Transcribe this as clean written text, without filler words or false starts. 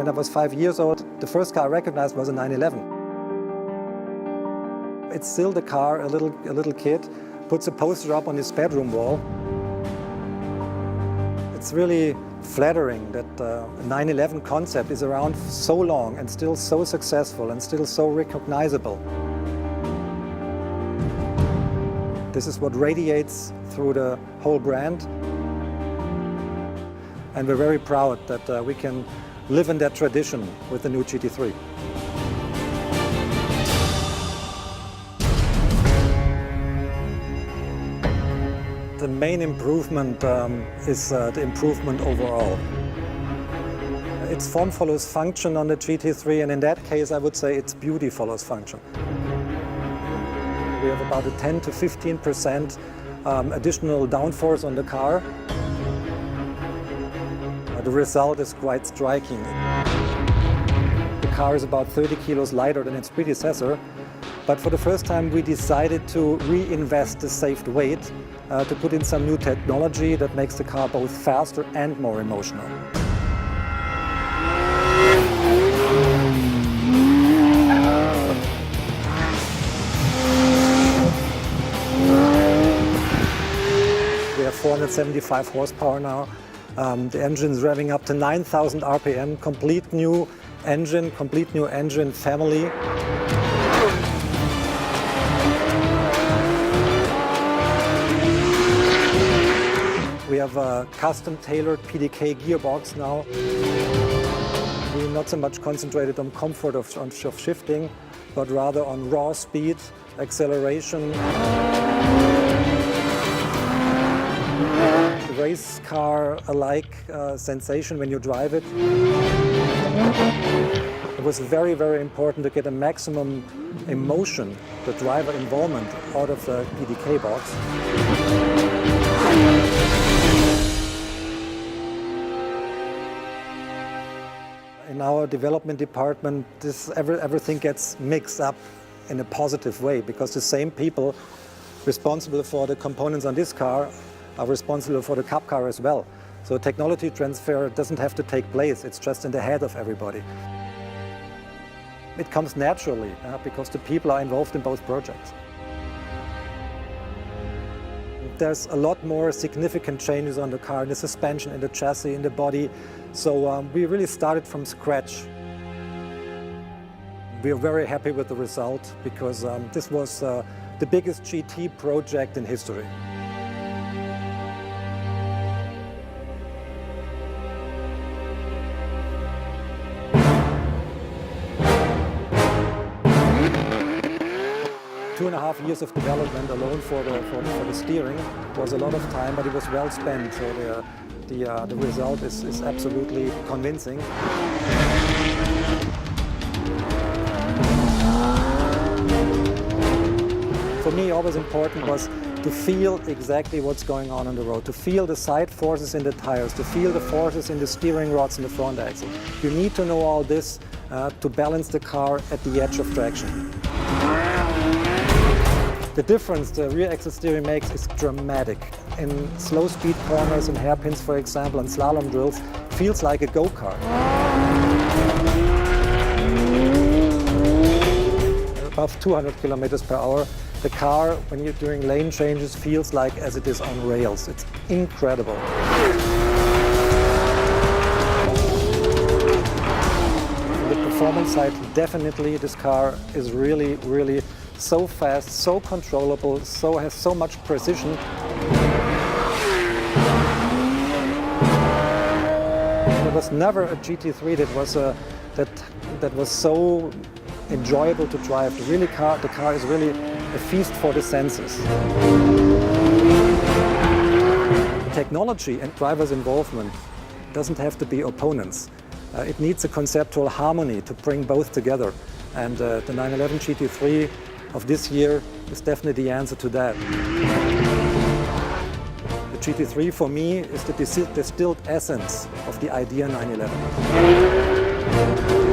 When I was 5 years old, the first car I recognized was a 911. It's still the car a little kid puts a poster up on his bedroom wall. It's really flattering that a 911 concept is around so long and still so successful and still so recognizable. This is what radiates through the whole brand. And we're very proud that we can live in that tradition with the new GT3. The main improvement is the improvement overall. Its form follows function on the GT3, and in that case I would say its beauty follows function. We have about a 10 to 15% additional downforce on the car. The result is quite striking. The car is about 30 kilos lighter than its predecessor, but for the first time we decided to reinvest the saved weight to put in some new technology that makes the car both faster and more emotional. We have 475 horsepower now. The engine is revving up to 9,000 RPM, complete new engine family. We have a custom-tailored PDK gearbox now. We're not so much concentrated on comfort of shifting, but rather on raw speed, acceleration. Race car-alike sensation when you drive it. It was very, very important to get a maximum emotion, the driver involvement, out of the PDK box. In our development department, everything gets mixed up in a positive way, because the same people responsible for the components on this car are responsible for the Cup car as well. So technology transfer doesn't have to take place, it's just in the head of everybody. It comes naturally because the people are involved in both projects. There's a lot more significant changes on the car, in the suspension, in the chassis, in the body. So we really started from scratch. We are very happy with the result because this was the biggest GT project in history. Two and a half years of development alone for the steering was a lot of time, but it was well spent. So the result is absolutely convincing. For me, always important was to feel exactly what's going on the road, to feel the side forces in the tires, to feel the forces in the steering rods and the front axle. You need to know all this to balance the car at the edge of traction. The difference the rear axle steering makes is dramatic. In slow speed corners and hairpins, for example, and slalom drills, feels like a go-kart. Above 200 kilometers per hour, the car, when you're doing lane changes, feels like as it is on rails. It's incredible. On the performance side, definitely this car is really, really so fast, so controllable, has so much precision. There was never a GT3 that was so enjoyable to drive. The car is really a feast for the senses. Technology and driver's involvement doesn't have to be opponents. It needs a conceptual harmony to bring both together. And the 911 GT3 of this year is definitely the answer to that. The GT3 for me is the distilled essence of the idea 911.